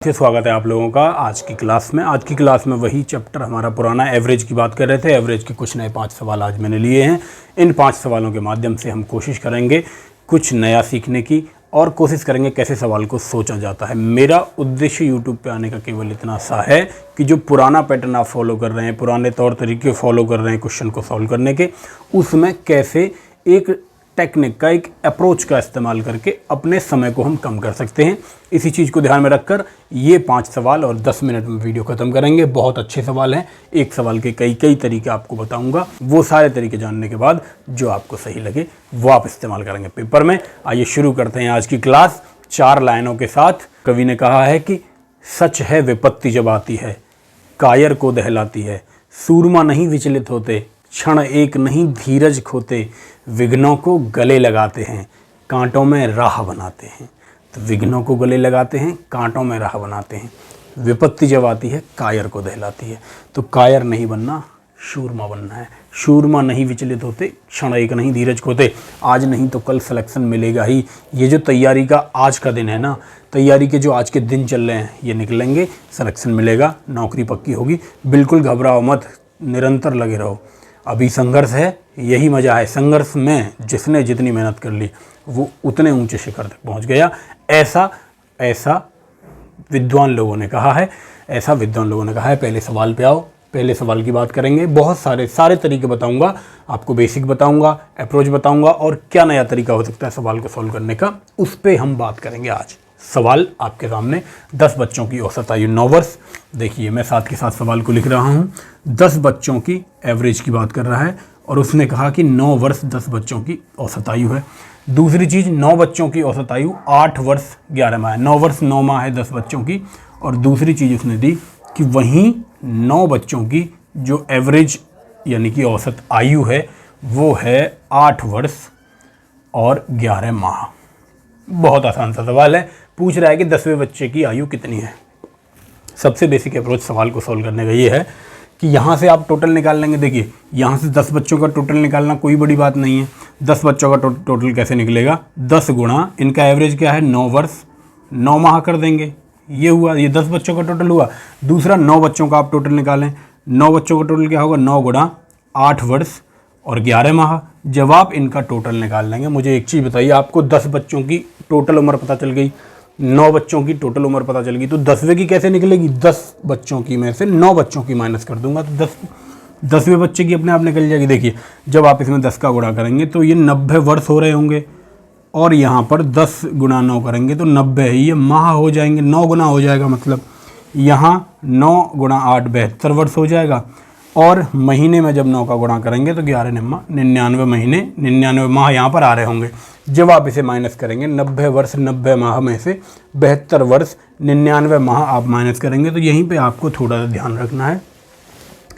फिर स्वागत है आप लोगों का आज की क्लास में। आज की क्लास में वही चैप्टर हमारा पुराना एवरेज की बात कर रहे थे। एवरेज के कुछ नए 5 सवाल आज मैंने लिए हैं। इन 5 सवालों के माध्यम से हम कोशिश करेंगे कुछ नया सीखने की और कोशिश करेंगे कैसे सवाल को सोचा जाता है। मेरा उद्देश्य यूट्यूब पे आने का केवल इतना सा है कि जो पुराना पैटर्न आप फॉलो कर रहे हैं, पुराने तौर तरीके फॉलो कर रहे हैं क्वेश्चन को सॉल्व करने के, उसमें कैसे एक टेक्निक का, एक अप्रोच का इस्तेमाल करके अपने समय को हम कम कर सकते हैं। इसी चीज़ को ध्यान में रखकर ये 5 सवाल और 10 मिनट में वीडियो ख़त्म करेंगे। बहुत अच्छे सवाल हैं, एक सवाल के कई तरीके आपको बताऊंगा। वो सारे तरीके जानने के बाद जो आपको सही लगे वो आप इस्तेमाल करेंगे पेपर में। आइए शुरू करते हैं आज की क्लास 4 लाइनों के साथ। कवि ने कहा है कि सच है विपत्ति जब आती है, कायर को दहलाती है, सूरमा नहीं विचलित होते, क्षण एक नहीं धीरज खोते, विघ्नों को गले लगाते हैं, कांटों में राह बनाते हैं। तो विघ्नों को गले लगाते हैं, कांटों में राह बनाते हैं। विपत्ति जब आती है कायर को दहलाती है। तो कायर नहीं बनना, शूरमा बनना है। शूरमा नहीं विचलित होते, क्षण एक नहीं धीरज खोते। आज नहीं तो कल सिलेक्शन मिलेगा ही। ये जो तैयारी का आज का दिन है ना, तैयारी के जो आज के दिन चल रहे हैं ये निकलेंगे, सिलेक्शन मिलेगा, नौकरी पक्की होगी। बिल्कुल घबराओ मत, निरंतर लगे रहो। अभी संघर्ष है, यही मज़ा है। संघर्ष में जिसने जितनी मेहनत कर ली वो उतने ऊंचे शिखर तक पहुंच गया। ऐसा विद्वान लोगों ने कहा है, ऐसा विद्वान लोगों ने कहा है। पहले सवाल पे आओ, पहले सवाल की बात करेंगे। बहुत सारे तरीके बताऊंगा आपको, बेसिक बताऊंगा, अप्रोच बताऊंगा और क्या नया तरीका हो सकता है सवाल को सॉल्व करने का, उस पर हम बात करेंगे आज। सवाल आपके सामने 10 बच्चों की औसत आयु 9 वर्ष। देखिए मैं साथ के साथ सवाल को लिख रहा हूँ। 10 बच्चों की एवरेज की बात कर रहा है और उसने कहा कि 9 वर्ष 10 बच्चों की औसत आयु है। दूसरी चीज़, 9 बच्चों की औसत आयु 8 वर्ष 11 माह है। 9 वर्ष 9 माह है 10 बच्चों की। और दूसरी चीज़ उसने दी कि वहीं 9 बच्चों की जो एवरेज यानी कि औसत आयु है वो है 8 वर्ष और 11 माह। बहुत आसान सा सवाल है। पूछ रहा है कि 10वें बच्चे की आयु कितनी है। सबसे बेसिक अप्रोच सवाल को सॉल्व करने का ये है कि यहाँ से आप टोटल निकाल लेंगे। देखिए यहाँ से 10 बच्चों का टोटल निकालना कोई बड़ी बात नहीं है। 10 बच्चों का टोटल कैसे निकलेगा? 10 गुणा इनका एवरेज क्या है, 9 वर्ष 9 माह कर देंगे। ये हुआ, ये 10 बच्चों का टोटल हुआ। दूसरा 9 बच्चों का आप टोटल निकालें। 9 बच्चों का टोटल क्या होगा? 9 गुणा 8 वर्ष और 11 माह। जब आप इनका टोटल निकाल लेंगे, मुझे एक चीज़ बताइए, आपको 10 बच्चों की टोटल उम्र पता चल गई, 9 बच्चों की टोटल उम्र पता चल गई, तो 10वें की कैसे निकलेगी? 10 बच्चों की में से 9 बच्चों की माइनस कर दूंगा तो 10वें बच्चे की अपने आप निकल जाएगी। देखिए जब आप इसमें 10 का गुणा करेंगे तो ये 90 वर्ष हो रहे होंगे और यहाँ पर 10 गुणा 9 करेंगे तो 90 है, ये माह हो जाएंगे। 9 गुना हो जाएगा, मतलब यहाँ 9 गुणा 8 72 वर्ष हो जाएगा। और महीने में जब 9 का गुणा करेंगे तो 11 9 99 महीने 99 माह यहाँ पर आ रहे होंगे। जब आप इसे माइनस करेंगे, 90 वर्ष 90 माह में से 72 वर्ष 99 माह आप माइनस करेंगे, तो यहीं पे आपको थोड़ा सा ध्यान रखना है।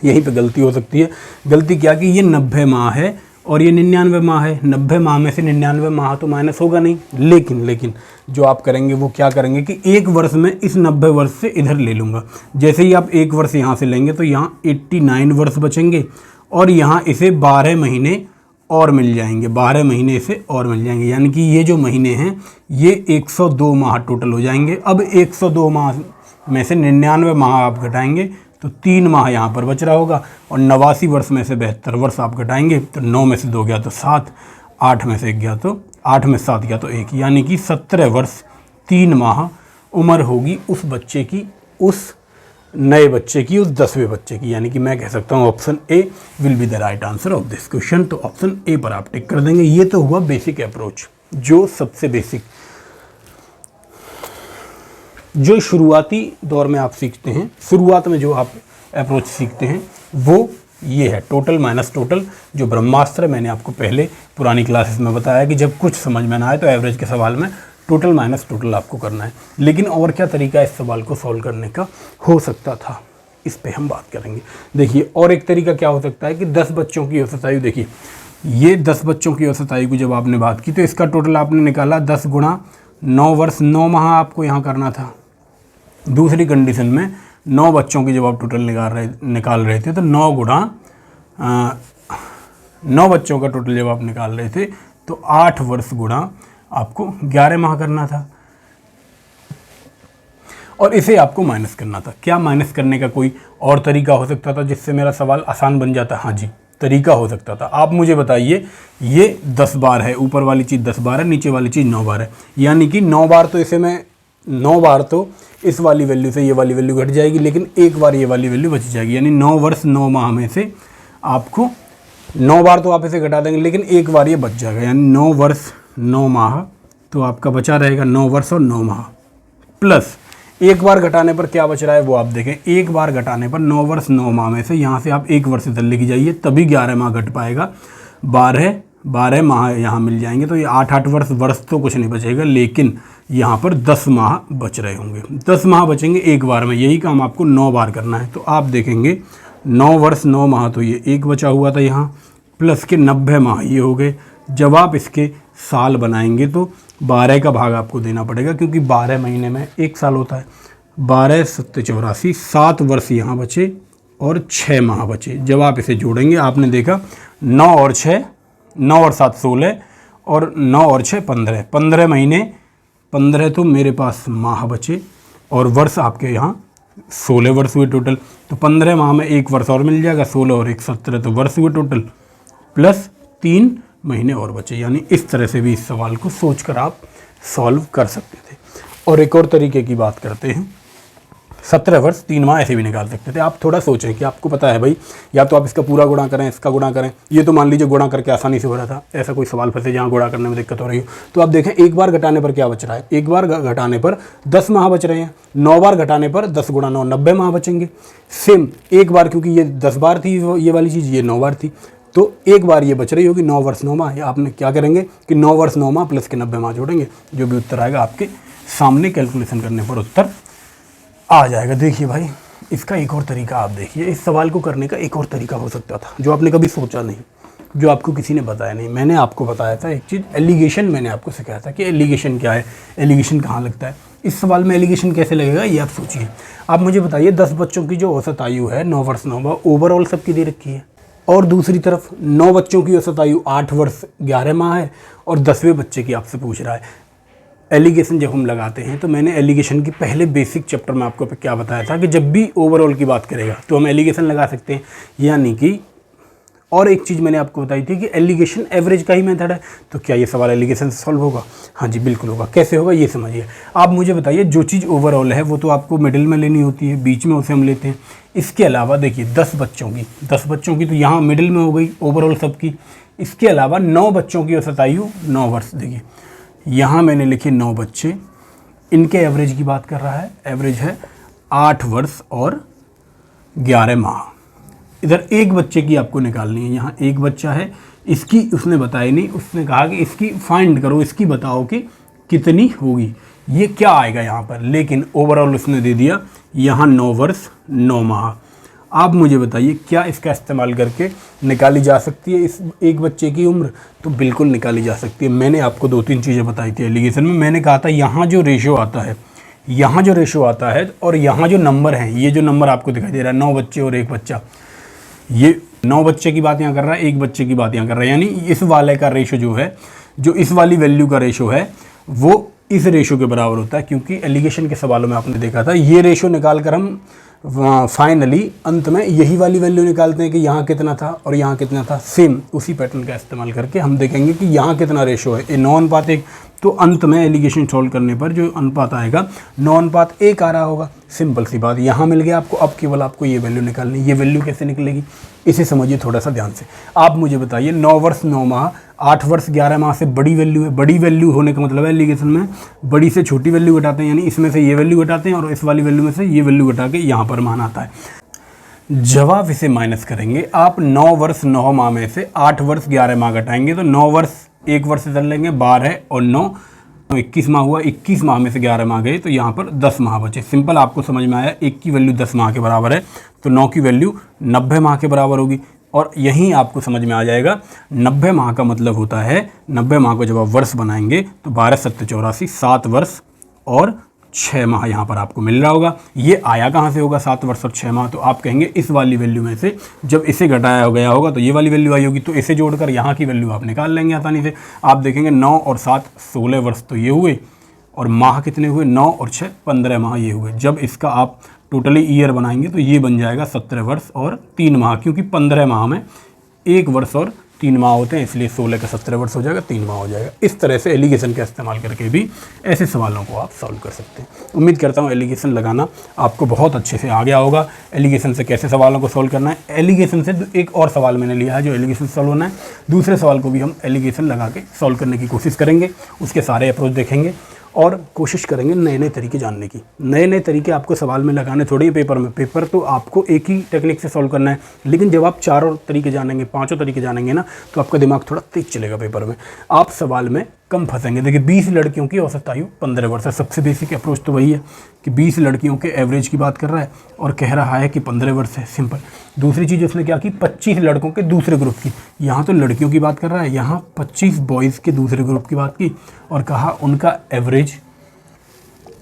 यहीं पे गलती हो सकती है। गलती क्या कि ये 90 माह है और ये 99 माह है। 90 माह में से 99 माह तो माइनस होगा नहीं। लेकिन जो आप करेंगे वो क्या करेंगे कि एक वर्ष में इस 90 वर्ष से इधर ले लूँगा। जैसे ही आप एक वर्ष यहाँ से लेंगे तो यहाँ 89 वर्ष बचेंगे और यहाँ इसे 12 महीने और मिल जाएंगे। 12 महीने इसे और मिल जाएंगे, यानी कि ये जो महीने हैं ये 102 माह टोटल हो जाएंगे। अब 102 माह में से 99 माह आप घटाएंगे तो 3 माह यहाँ पर बच रहा होगा और 89 वर्ष में से 72 वर्ष आप घटाएंगे तो 9 में से 2 गया तो 7, 8 में से 1 गया तो 8 में 7 गया तो 1, यानी कि 17 वर्ष 3 माह उम्र होगी उस बच्चे की, उस नए बच्चे की, उस 10वें बच्चे की। यानी कि मैं कह सकता हूँ option A will be the right answer of this question. तो ऑप्शन ए पर आप टिक कर देंगे। ये तो हुआ बेसिक अप्रोच, जो सबसे बेसिक, जो शुरुआती दौर में आप सीखते हैं, शुरुआत में जो आप अप्रोच सीखते हैं वो ये है, टोटल माइनस टोटल, जो ब्रह्मास्त्र। मैंने आपको पहले पुरानी क्लासेस में बताया कि जब कुछ समझ में ना आए तो एवरेज के सवाल में टोटल माइनस टोटल आपको करना है। लेकिन और क्या तरीका इस सवाल को सॉल्व करने का हो सकता था, इस पे हम बात करेंगे। देखिए और एक तरीका क्या हो सकता है कि 10 बच्चों की औसत आयु, देखिए ये 10 बच्चों की औसत आयु की जब आपने बात की तो इसका टोटल आपने निकाला 10 गुणा 9 वर्ष 9 माह आपको यहाँ करना था। दूसरी कंडीशन में 9 बच्चों की जब आप टोटल निकाल रहे थे तो 9 गुणा 9 बच्चों का टोटल जब आप निकाल रहे थे तो 8 वर्ष गुणा आपको 11 माह करना था। और इसे आपको माइनस करना था। क्या माइनस करने का कोई और तरीका हो सकता था जिससे मेरा सवाल आसान बन जाता? हाँ जी, तरीका हो सकता था। आप मुझे बताइए, ये 10 बार है, ऊपर वाली चीज़ 10 बार है, नीचे वाली चीज़ 9 बार है, यानी कि 9 बार तो इसे मैं 9 बार तो इस वाली वैल्यू से ये वाली वैल्यू घट जाएगी, लेकिन एक बार ये वाली वैल्यू बच जाएगी। यानी 9 वर्ष 9 माह में से आपको 9 बार तो आप इसे घटा देंगे, लेकिन एक बार ये बच जाएगा, यानी 9 वर्ष 9 माह तो आपका बचा रहेगा 9 वर्ष और 9 माह, प्लस एक बार घटाने पर क्या बच रहा है वो आप देखें। एक बार घटाने पर 9 वर्ष 9 माह में से यहाँ से आप एक वर्ष इधर लेके जाइए, तभी 11 माह घट पाएगा। 12 माह यहाँ मिल जाएंगे, तो ये 8 वर्ष तो कुछ नहीं बचेगा, लेकिन यहाँ पर 10 माह बच रहे होंगे। 10 माह बचेंगे एक बार में, यही काम आपको 9 बार करना है। तो आप देखेंगे 9 वर्ष 9 माह तो ये एक बचा हुआ था यहाँ, प्लस के 90 माह ये हो गए। जब आप इसके साल बनाएंगे तो 12 का भाग आपको देना पड़ेगा, क्योंकि 12 महीने में एक साल होता है। 12 7 84, 7 वर्ष यहाँ बचे और 6 माह बचे। जब आप इसे जोड़ेंगे, आपने देखा 9 और 6, 9 और 7 16 और 9 और 6 15, 15 महीने, 15 तो मेरे पास माह बचे और वर्ष आपके यहाँ 16 वर्ष हुए टोटल। तो 15 माह में एक वर्ष और मिल जाएगा, 16 और 1 17 तो वर्ष हुए टोटल, प्लस 3 महीने और बचे। यानी इस तरह से भी इस सवाल को सोचकर आप सॉल्व कर सकते थे। और एक और तरीके की बात करते हैं, 17 वर्ष 3 माह ऐसे भी निकाल सकते थे। आप थोड़ा सोचें कि आपको पता है भाई, या तो आप इसका पूरा गुणा करें, इसका गुणा करें। ये तो मान लीजिए गुणा करके आसानी से हो रहा था, ऐसा कोई सवाल फंसे जहाँ गुणा करने में दिक्कत हो रही हो, तो आप देखें एक बार घटाने पर क्या बच रहा है। एक बार घटाने पर 10 माह बच रहे हैं, 9 बार घटाने पर 10 गुणा 9 90 माह बचेंगे। सेम एक बार, क्योंकि ये 10 बार थी ये वाली चीज़, ये 9 बार थी, तो एक बार ये बच रही होगी 9 वर्ष 9 माह। आपने क्या करेंगे कि 9 वर्ष 9 माह प्लस के 90 माह जोड़ेंगे, जो भी उत्तर आएगा आपके सामने कैलकुलेशन करने पर उत्तर आ जाएगा। देखिए भाई, इसका एक और तरीका आप देखिए, इस सवाल को करने का एक और तरीका हो सकता था जो आपने कभी सोचा नहीं, जो आपको किसी ने बताया नहीं। मैंने आपको बताया था एक चीज़, एलिगेशन मैंने आपको सिखाया था कि एलिगेशन क्या है, एलिगेशन कहाँ लगता है। इस सवाल में एलिगेशन कैसे लगेगा ये आप सोचिए। आप मुझे बताइए, 10 बच्चों की जो औसत आयु है 9 वर्ष 9 माह ओवरऑल सबकी दे रखी है, और दूसरी तरफ 9 बच्चों की औसत आयु 8 वर्ष 11 माह है, और 10वें बच्चे की आपसे पूछ रहा है। एलिगेशन जब हम लगाते हैं तो मैंने एलिगेशन की पहले बेसिक चैप्टर में आपको क्या बताया था कि जब भी ओवरऑल की बात करेगा तो हम एलिगेशन लगा सकते हैं। यानी कि और एक चीज़ मैंने आपको बताई थी कि एलिगेशन एवरेज का ही मेथड है। तो क्या ये सवाल एलिगेशन से सॉल्व होगा? हाँ जी बिल्कुल होगा। कैसे होगा ये समझिए। आप मुझे बताइए, जो चीज़ ओवरऑल है वो तो आपको मिडिल में लेनी होती है, बीच में उसे हम लेते हैं। इसके अलावा देखिए 10 बच्चों की तो यहाँ मिडिल में हो गई ओवरऑल सबकी। इसके अलावा 9 बच्चों की औसत आयु 9 वर्ष, देखिए यहाँ मैंने लिखे 9 बच्चे, इनके एवरेज की बात कर रहा है। एवरेज है 8 वर्ष और 11 माह। इधर एक बच्चे की आपको निकालनी है, यहाँ एक बच्चा है, इसकी उसने बताई नहीं, उसने कहा कि इसकी फाइंड करो, इसकी बताओ कि कितनी होगी, ये क्या आएगा यहाँ पर। लेकिन ओवरऑल उसने दे दिया यहाँ 9 वर्ष 9 माह। आप मुझे बताइए, क्या इसका इस्तेमाल करके निकाली जा सकती है इस एक बच्चे की उम्र? तो बिल्कुल निकाली जा सकती है। मैंने आपको 2-3 चीज़ें बताई थी एलिगेशन में। मैंने कहा था यहाँ जो रेशो आता है, यहाँ जो रेशो आता है और यहाँ जो नंबर है, ये जो नंबर आपको दिखाई दे रहा है 9 बच्चे और एक बच्चा, ये 9 बच्चे की बात यहाँ कर रहा है, एक बच्चे की बात यहाँ कर रहा है। यानी इस वाले का रेशो जो है, जो इस वाली वैल्यू का रेशो है, वो इस रेशो के बराबर होता है। क्योंकि एलिगेशन के सवालों में आपने देखा था, ये रेशो निकाल कर हम फाइनली अंत में यही वाली वैल्यू निकालते हैं कि यहाँ कितना था और यहाँ कितना था। सेम उसी पैटर्न का इस्तेमाल करके हम देखेंगे कि यहाँ कितना रेशो है, 9:1। तो अंत में एलिगेशन सॉल्व करने पर जो अनुपात आएगा 9:1 आ रहा होगा। सिंपल सी बात, यहाँ मिल गया आपको। अब केवल आपको ये वैल्यू निकालनी। ये वैल्यू कैसे निकलेगी इसे समझिए थोड़ा सा ध्यान से। आप मुझे बताइए, 9 वर्ष 9 माह 8 वर्ष 11 माह से बड़ी वैल्यू है। बड़ी वैल्यू होने का मतलब है एलिगेशन में बड़ी से छोटी वैल्यू घटाते हैं, यानी इसमें से ये वैल्यू घटाते हैं और इस वाली वैल्यू में से ये वैल्यू घटा के यहाँ पर मान आता है। जब आप इसे माइनस करेंगे, आप 9 वर्ष 9 माह में से 8 वर्ष 11 माह घटाएंगे तो 9 वर्ष एक वर्ष से चल लेंगे, 12 और 9 तो 21 माह हुआ। 21 माह में से 11 माह गए तो यहाँ पर 10 माह बचे। सिंपल, आपको समझ में आया। 1 की वैल्यू 10 माह के बराबर है तो 9 की वैल्यू 90 माह के बराबर होगी। और यहीं आपको समझ में आ जाएगा 90 माह का मतलब होता है, 90 माह को जब आप वर्ष बनाएंगे तो 12 7 84, 7 वर्ष और 6 माह यहाँ पर आपको मिल रहा होगा। ये आया कहाँ से होगा 7 वर्ष और 6 माह? तो आप कहेंगे इस वाली वैल्यू में से जब इसे घटाया गया होगा तो ये वाली वैल्यू आई होगी, तो इसे जोड़कर यहाँ की वैल्यू आप निकाल लेंगे आसानी से। आप देखेंगे 9 और 7 16 वर्ष तो ये हुए, और माह कितने हुए 9 और 6 15 माह ये हुए। जब इसका आप टोटली ईयर बनाएंगे तो ये बन जाएगा 17 वर्ष और 3 माह, क्योंकि 15 माह में 1 वर्ष और 3 माह होते हैं, इसलिए 16 का 17 वर्ष हो जाएगा, 3 माह हो जाएगा। इस तरह से एलिगेशन का इस्तेमाल करके भी ऐसे सवालों को आप सॉल्व कर सकते हैं। उम्मीद करता हूँ एलिगेशन लगाना आपको बहुत अच्छे से आ गया होगा। एलिगेशन से कैसे सवालों को सॉल्व करना है, एलिगेशन से एक और सवाल मैंने लिया है जो एलिगेशन सॉल्व होना है, दूसरे सवाल को भी हम एलिगेशन लगा के सॉल्व करने की कोशिश करेंगे, उसके सारे अप्रोच देखेंगे और कोशिश करेंगे नए नए तरीके जानने की। नए नए तरीके आपको सवाल में लगाने थोड़ी है पेपर में, पेपर तो आपको एक ही टेक्निक से सॉल्व करना है, लेकिन जब आप चारों तरीके जानेंगे, पांचों तरीके जानेंगे ना, तो आपका दिमाग थोड़ा तेज चलेगा पेपर में, आप सवाल में कम फंसेंगे। देखिए 20 लड़कियों की औसत आयु 15 वर्ष है, सबसे बेसिक अप्रोच तो वही है कि 20 लड़कियों के एवरेज की बात कर रहा है और कह रहा है कि 15 वर्ष है, सिंपल। दूसरी चीज़ उसने क्या की, 25 लड़कों के दूसरे ग्रुप की, यहाँ तो लड़कियों की बात कर रहा है, यहाँ 25 बॉयज़ के दूसरे ग्रुप की बात की और कहा उनका एवरेज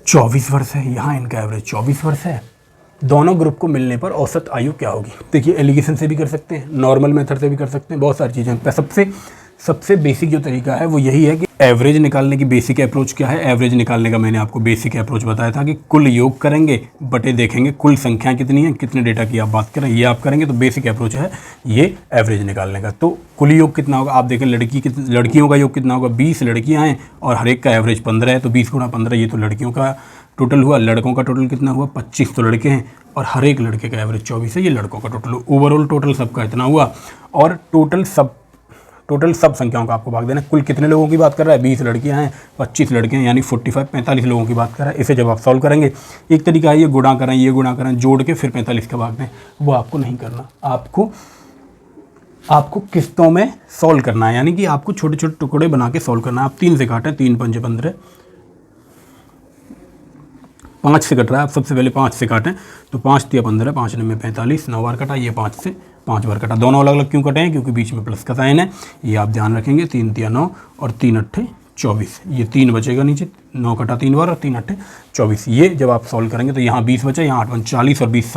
24 वर्ष है, यहाँ इनका एवरेज 24 वर्ष है। दोनों ग्रुप को मिलने पर औसत आयु क्या होगी? देखिए एलिगेशन से भी कर सकते हैं, नॉर्मल मेथड से भी कर सकते हैं, बहुत सारी चीज़ें हैं। सबसे बेसिक जो तरीका है वो यही है कि एवरेज निकालने की बेसिक अप्रोच क्या है। एवरेज निकालने का मैंने आपको बेसिक अप्रोच बताया था कि कुल योग करेंगे बटे देखेंगे कुल संख्या कितनी है, कितने डेटा की आप बात करें, ये आप करेंगे तो बेसिक अप्रोच है ये एवरेज निकालने का। तो कुल योग कितना होगा, आप देखें लड़कियों का योग कितना होगा, 20 लड़कियाँ हैं और हर एक का एवरेज 15 है, तो 20 गुणा 15 ये तो लड़कियों का टोटल हुआ। लड़कों का टोटल कितना हुआ, 25 तो लड़के हैं और हर एक लड़के का एवरेज 24 है, ये लड़कों का टोटल, ओवरऑल टोटल सबका इतना हुआ। और टोटल सब संख्याओं का आपको भाग देना। कुल कितने लोगों की बात कर रहा है, 20 लड़कियां हैं, 25 लड़के हैं, यानी 45 लोगों की बात कर रहा है। इसे जब आप सॉल्व करेंगे, एक तरीका है ये गुणा करें जोड़ के फिर 45 का भाग दें, वो आपको नहीं करना। आपको किस्तों में सॉल्व करना है, यानी कि आपको छोटे छोटे टुकड़े बना के सॉल्व करना है। आप 3 से काटें, 3 पंजे 15, 5 से कट रहा है, आप सबसे पहले 5 से काटें तो 5 तिया 15, 5 9 45, 9 बार कटा, ये 5 से 5 बार कटा। दोनों अलग अलग क्यों कटे हैं, क्योंकि बीच में प्लस का साइन है, ये आप ध्यान रखेंगे। 3 तिया 9 और 3 अट्ठे 24, ये 3 बचेगा नीचे, 9 कटा 3 बार और 3 अट्ठे 24। ये जब आप सॉल्व करेंगे तो यहाँ 20 बचा, यहाँ 8 1 40 और 20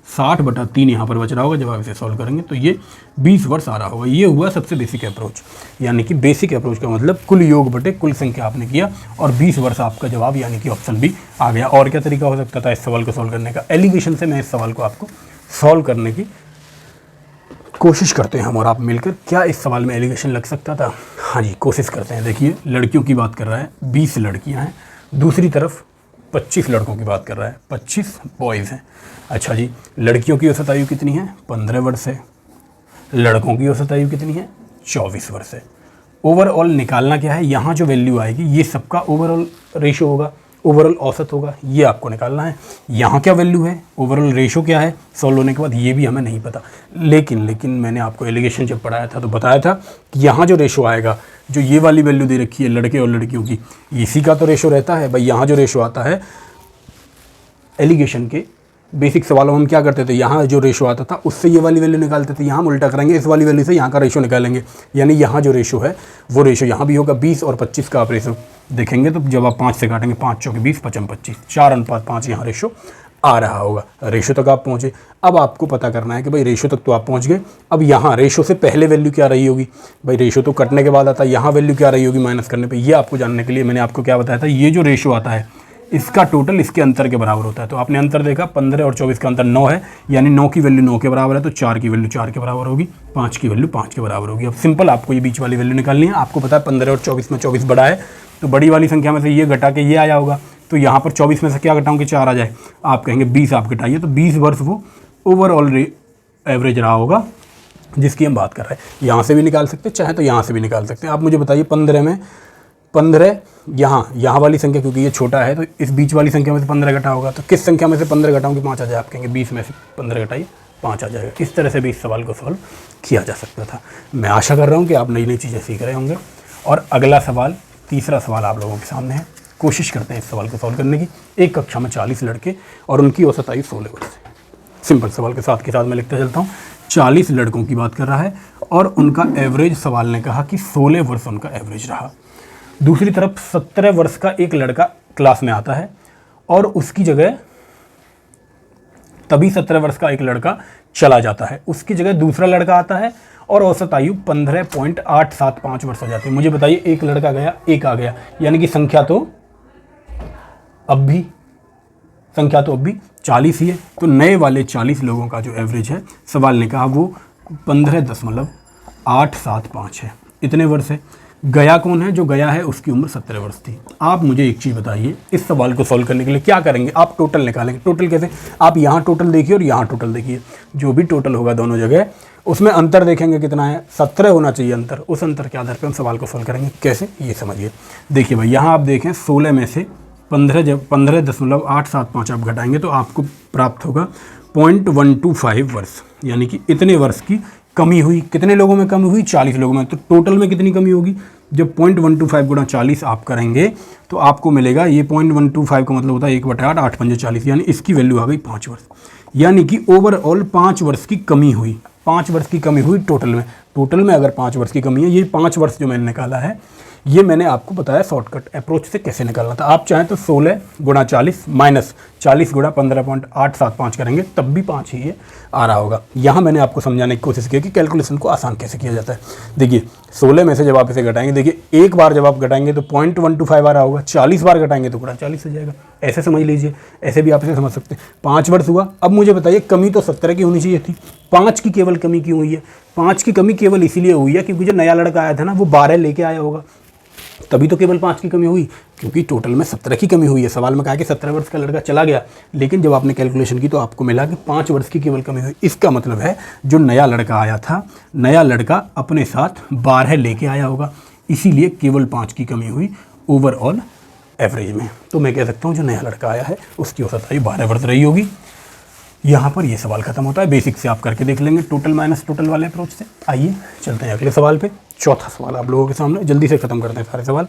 60 बटा 3 यहाँ पर बच रहा होगा। जब आप इसे सॉल्व करेंगे तो ये 20 वर्ष आ रहा होगा। ये हुआ सबसे बेसिक अप्रोच, यानी कि बेसिक अप्रोच का मतलब कुल योग बटे कुल संख्या आपने किया और 20 वर्ष आपका जवाब, यानी कि ऑप्शन बी आ गया। और क्या तरीका हो सकता था इस सवाल को सॉल्व करने का? एलिगेशन से मैं इस सवाल को आपको सॉल्व करने की कोशिश करते हैं हम और आप मिलकर। क्या इस सवाल में एलिगेशन लग सकता था? हाँ जी, कोशिश करते हैं। देखिए लड़कियों की बात कर रहा है, 20 लड़कियाँ हैं, दूसरी तरफ 25 लड़कों की बात कर रहा है, 25 बॉयज़ हैं। अच्छा जी, लड़कियों की औसत आयु कितनी है? 15 वर्ष है। लड़कों की औसत आयु कितनी है? 24 वर्ष है। ओवरऑल निकालना क्या है, यहाँ जो वैल्यू आएगी ये सबका ओवरऑल रेशो होगा, ओवरऑल औसत होगा, ये आपको निकालना है। यहाँ क्या वैल्यू है, ओवरऑल रेशो क्या है, सॉल्व होने के बाद ये भी हमें नहीं पता। लेकिन मैंने आपको एलिगेशन जब पढ़ाया था तो बताया था कि यहाँ जो रेशो आएगा, जो ये वाली वैल्यू दे रखी है लड़के और लड़कियों की, इसी का तो रेशो रहता है भाई। यहाँ जो रेशो आता है एलिगेशन के बेसिक सवालों में हम क्या करते थे, यहाँ जो रेशो आता था उससे ये वाली वैल्यू निकालते थे, यहाँ हम उल्टा करेंगे, इस वाली वैल्यू से यहाँ का रेशो निकालेंगे, यानी यहाँ जो रेशो है वो रेशो यहाँ भी होगा। 20 और 25 का आप रेशो देखेंगे तो जब आप 5 से काटेंगे, 5 चौके 20, 5 25, 4:5 यहाँ रेशो आ रहा होगा। रेशो तक आप पहुँचे। अब आपको पता करना है कि भाई रेशो तक तो आप पहुँच गए, अब यहाँ रेशो से पहले वैल्यू क्या रही होगी, भाई रेशो तो कटने के बाद आता है, यहाँ वैल्यू क्या रही होगी माइनस करने पे। ये आपको जानने के लिए मैंने आपको क्या बताया था, ये जो रेशो आता है इसका टोटल इसके अंतर के बराबर होता है। तो आपने अंतर देखा, 15 और 24 का अंतर 9 है, यानी 9 की वैल्यू 9 के बराबर है, तो 4 की वैल्यू 4 के बराबर होगी, 5 की वैल्यू 5 के बराबर होगी। अब सिंपल आपको ये बीच वाली वैल्यू निकालनी है। आपको पता है 15 और 24 में 24 बड़ा है, तो बड़ी वाली संख्या में से ये घटा के ये आया होगा, तो यहाँ पर 24 में से क्या घटाऊँ कि 4 आ जाए, आप कहेंगे 20 आप घटाइए, तो 20 वर्ष वो ओवरऑल एवरेज रहा होगा जिसकी हम बात कर रहे हैं। यहाँ से भी निकाल सकते हैं, चाहे तो यहाँ से भी निकाल सकते हैं। आप मुझे बताइए 15 में 15 यहाँ वाली संख्या, क्योंकि ये छोटा है तो इस बीच वाली संख्या में से 15 घटा होगा, तो किस संख्या में से 15 घटाऊंगी 5 आ जाए, आप कहेंगे 20 में से 15 घटाइए 5 आ जाएगा। इस तरह से भी इस सवाल को सॉल्व किया जा सकता था। मैं आशा कर रहा हूँ कि आप नई नई चीज़ें सीख रहे होंगे। और अगला सवाल, तीसरा सवाल आप लोगों के सामने है। कोशिश करते हैं इस सवाल को सॉल्व करने की। एक कक्षा में 40 लड़के और उनकी औसत आयु 16 वर्ष है। सिंपल सवाल के साथ मैं लिखता चलता हूँ। 40 लड़कों की बात कर रहा है और उनका एवरेज, सवाल ने कहा कि 16 वर्ष उनका एवरेज रहा। दूसरी तरफ 17 वर्ष का एक लड़का क्लास में आता है और उसकी जगह, तभी 17 वर्ष का एक लड़का चला जाता है, उसकी जगह दूसरा लड़का आता है और औसत आयु 15.875 वर्ष हो जाती है। मुझे बताइए, एक लड़का गया, एक आ गया, यानी कि संख्या तो अब भी संख्या तो अब भी 40 ही है। तो नए वाले 40 लोगों का जो एवरेज है सवाल ने कहा वो 15.875 है। इतने वर्ष है। गया कौन है? जो गया है उसकी उम्र 17 वर्ष थी। आप मुझे एक चीज़ बताइए, इस सवाल को सॉल्व करने के लिए क्या करेंगे? आप टोटल निकालेंगे। टोटल कैसे? आप यहाँ टोटल देखिए और यहाँ टोटल देखिए, जो भी टोटल होगा दोनों जगह उसमें अंतर देखेंगे कितना है, 17 होना चाहिए अंतर। उस अंतर के आधार पर हम सवाल को सॉल्व करेंगे। कैसे, ये समझिए। देखिए भाई, यहाँ आप देखें 16 में से 15.875 आप घटाएंगे तो आपको प्राप्त होगा 0.125 वर्ष, यानी कि इतने वर्ष की कमी हुई। कितने लोगों में कमी हुई? 40 लोगों में। तो टोटल में कितनी कमी होगी? जब 0.125 गुणा 40 आप करेंगे तो आपको मिलेगा, ये 0.125 का मतलब होता है 1/8, 8 पंजे 40, यानी इसकी वैल्यू आ गई 5 वर्ष। यानी कि ओवरऑल 5 वर्ष की कमी हुई। 5 वर्ष की कमी हुई टोटल में। टोटल में अगर 5 वर्ष की कमी है, ये 5 वर्ष जो मैंने निकाला है ये मैंने आपको बताया शॉर्टकट अप्रोच से कैसे निकालना था। आप चाहें तो 16 गुणा 40 माइनस 40 गुणा 15.875 करेंगे तब भी 5 ही ये आ रहा होगा। यहाँ मैंने आपको समझाने की कोशिश की कि कैलकुलेशन को आसान कैसे किया जाता है। देखिए 16 में से जब आप इसे घटाएंगे, देखिए एक बार जब आप घटाएंगे तो 0.125 आ रहा होगा, 40 बार घटाएंगे तो गुणा 40 हो जाएगा। ऐसे समझ लीजिए, ऐसे भी आप इसे समझ सकते हैं। 5 वर्ष हुआ। अब मुझे बताइए, कमी तो 17 की होनी चाहिए थी, 5 की केवल कमी क्यों हुई है? 5 की कमी केवल इसीलिए हुई है क्योंकि जो नया लड़का आया था ना वो 12 लेके आया होगा, तभी तो केवल 5 की कमी हुई, क्योंकि टोटल में 17 की कमी हुई है। सवाल में कहा कि 17 वर्ष का लड़का चला गया, लेकिन जब आपने कैलकुलेशन की तो आपको मिला कि 5 वर्ष की केवल कमी हुई। इसका मतलब है जो नया लड़का आया था, नया लड़का अपने साथ 12 लेके आया होगा, इसीलिए केवल 5 की कमी हुई ओवरऑल एवरेज में। तो मैं कह सकता हूँ जो नया लड़का आया है उसकी औसत आयु 12 वर्ष रही होगी। यहाँ पर ये सवाल खत्म होता है। बेसिक से आप करके देख लेंगे टोटल माइनस टोटल वाले अप्रोच से। आइए चलते हैं अगले सवाल पे। चौथा सवाल आप लोगों के सामने, जल्दी से खत्म करते हैं सारे सवाल।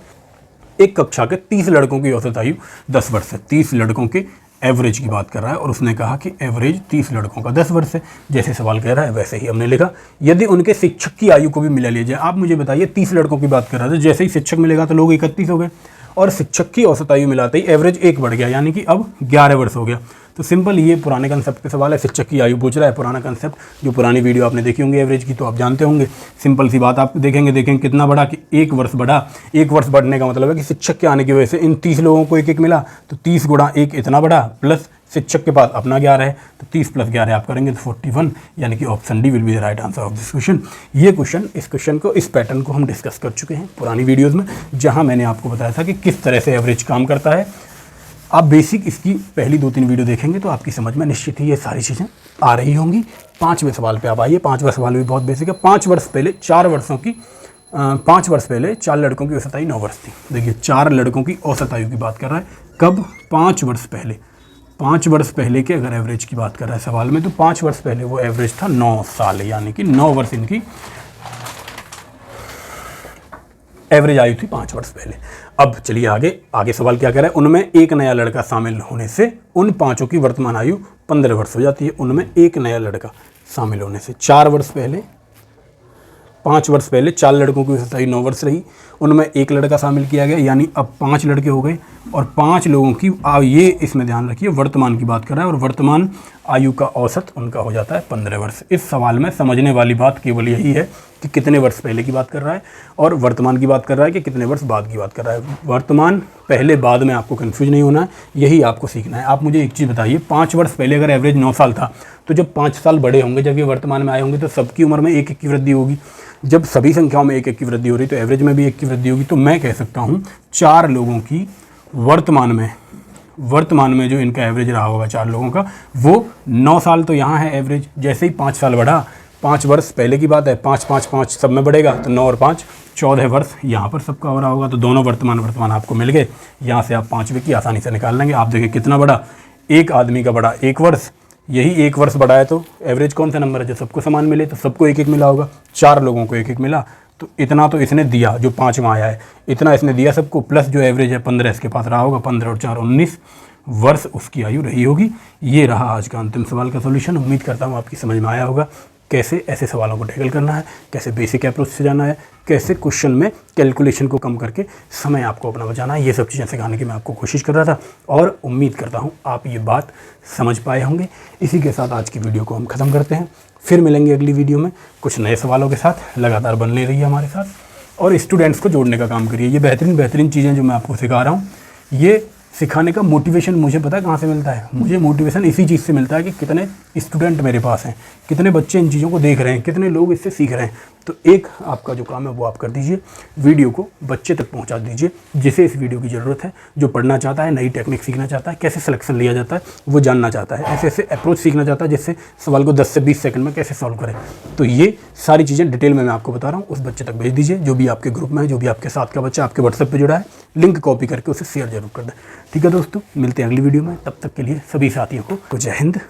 एक कक्षा के 30 लड़कों की औसत आयु 10 वर्ष है। 30 लड़कों के एवरेज की बात कर रहा है और उसने कहा कि एवरेज 30 लड़कों का 10 वर्ष है। जैसे सवाल कह रहा है वैसे ही हमने लिखा। यदि उनके शिक्षक की आयु को भी मिला लिया जाए, आप मुझे बताइए 30 लड़कों की बात कर रहा था, जैसे ही शिक्षक मिलेगा तो लोग 31 हो गए और शिक्षक की औसत आयु मिलाते ही एवरेज 1 बढ़ गया, यानी कि अब 11 वर्ष हो गया। तो सिंपल ये पुराने कंसेप्ट पे सवाल है। शिक्षक की आयु पूछ रहा है, पुराना कंसेप्ट, जो पुरानी वीडियो आपने देखी होंगी एवरेज की तो आप जानते होंगे। सिंपल सी बात, आप देखेंगे कितना बढ़ा कि 1 वर्ष बढ़ा। 1 वर्ष बढ़ने का मतलब है कि शिक्षक के आने की वजह से इन 30 लोगों को 1-1 मिला, तो 30 गुणा 1 इतना बढ़ा, प्लस शिक्षक के पास अपना 11 है, तो 30 + 11 आप करेंगे तो 41, यानी कि option D will be the right answer of this question. ये क्वेश्चन, इस क्वेश्चन को, इस पैटर्न को हम डिस्कस कर चुके हैं पुरानी वीडियोज़ में, जहाँ मैंने आपको बताया था कि किस तरह से एवरेज काम करता है। आप बेसिक इसकी पहली 2-3 वीडियो देखेंगे तो आपकी समझ में निश्चित ही ये सारी चीज़ें आ रही होंगी। 5वें सवाल पे आप आइए। 5वां सवाल भी बहुत बेसिक है। 5 वर्ष पहले 4 लड़कों की औसत आयु 9 वर्ष थी। देखिए 4 लड़कों की औसत आयु की बात कर रहा है। कब? 5 वर्ष पहले। 5 वर्ष पहले के अगर एवरेज की बात कर रहा है सवाल में, तो 5 वर्ष पहले वो एवरेज था 9 साल, यानी कि 9 वर्ष इनकी एवरेज आयु थी 5 वर्ष पहले। अब चलिए आगे सवाल क्या कह रहा है। उनमें एक नया लड़का शामिल होने से उन 5 की वर्तमान आयु 15 वर्ष हो जाती है। उनमें एक नया लड़का शामिल होने से 5 वर्ष पहले 4 लड़कों की औसत आयु 9 वर्ष रही, उनमें एक लड़का शामिल किया गया, यानी अब 5 लड़के हो गए और 5 लोगों की ये इसमें ध्यान रखिए वर्तमान की बात कर रहा है और वर्तमान आयु का औसत उनका हो जाता है 15 वर्ष। इस सवाल में समझने वाली बात केवल यही है कि कितने वर्ष पहले की बात कर रहा है और वर्तमान की बात कर रहा है कि कितने वर्ष बाद की बात कर रहा है। वर्तमान पहले बाद में आपको कन्फ्यूज नहीं होना है, यही आपको सीखना है। आप मुझे एक चीज़ बताइए, 5 वर्ष पहले अगर एवरेज 9 साल था तो जब 5 साल बड़े होंगे, जब ये वर्तमान में आए होंगे, तो सबकी उम्र में 1-1 की वृद्धि होगी। जब सभी संख्याओं में 1-1 की वृद्धि हो रही तो एवरेज में भी 1 की वृद्धि होगी। तो मैं कह सकता हूँ 4 लोगों की वर्तमान में जो इनका एवरेज रहा होगा 4 लोगों का, वो 9 साल तो यहाँ है एवरेज। जैसे ही 5 साल बढ़ा, 5 वर्ष पहले की बात है, 5 सब में बढ़ेगा तो 9 और 5 14 वर्ष यहाँ पर सबका हो रहा होगा। तो दोनों वर्तमान आपको मिल गए। यहाँ से आप 5वें की आसानी से निकाल लेंगे। आप देखिए कितना बड़ा, एक आदमी का बड़ा 1 वर्ष, यही 1 वर्ष बढ़ा है तो एवरेज कौन सा नंबर है जो सबको समान मिले, तो सबको 1-1 मिला होगा। 4 लोगों को 1-1 मिला, तो इतना तो इसने दिया, जो 5वां आया है इतना इसने दिया सबको, प्लस जो एवरेज है 15 इसके पास रहा होगा। 15 और 4 19 वर्ष उसकी आयु रही होगी। ये रहा आज का अंतिम सवाल का सॉल्यूशन। उम्मीद करता हूँ आपकी समझ में आया होगा कैसे ऐसे सवालों को टैकल करना है, कैसे बेसिक अप्रोच से जाना है, कैसे क्वेश्चन में कैलकुलेशन को कम करके समय आपको अपना बचाना है। ये सब चीज़ें सिखाने की मैं आपको कोशिश कर रहा था और उम्मीद करता हूँ आप ये बात समझ पाए होंगे। इसी के साथ आज की वीडियो को हम ख़त्म करते हैं। फिर मिलेंगे अगली वीडियो में कुछ नए सवालों के साथ। लगातार बने रहिए हमारे साथ और स्टूडेंट्स को जोड़ने का काम करिए। ये बेहतरीन चीज़ें जो मैं आपको सिखा रहा हूँ, ये सिखाने का मोटिवेशन मुझे पता है कहाँ से मिलता है। मुझे मोटिवेशन इसी चीज़ से मिलता है कि कितने स्टूडेंट मेरे पास हैं, कितने बच्चे इन चीज़ों को देख रहे हैं, कितने लोग इससे सीख रहे हैं। तो एक आपका जो काम है वो आप कर दीजिए, वीडियो को बच्चे तक पहुंचा दीजिए जिसे इस वीडियो की ज़रूरत है, जो पढ़ना चाहता है, नई टेक्निक सीखना चाहता है, कैसे सिलेक्शन लिया जाता है वो जानना चाहता है, ऐसे ऐसे अप्रोच सीखना चाहता है जिससे सवाल को 10 से 20 सेकंड में कैसे सॉल्व करें। तो ये सारी चीज़ें डिटेल में मैं आपको बता रहा हूँ, उस बच्चे तक भेज दीजिए जो भी आपके ग्रुप में है, जो भी आपके साथ का बच्चा आपके व्हाट्सएप पर जुड़ा है। लिंक कॉपी करके उसे शेयर जरूर कर दें। ठीक है दोस्तों, मिलते हैं अगली वीडियो में, तब तक के लिए सभी साथियों को जय हिंद।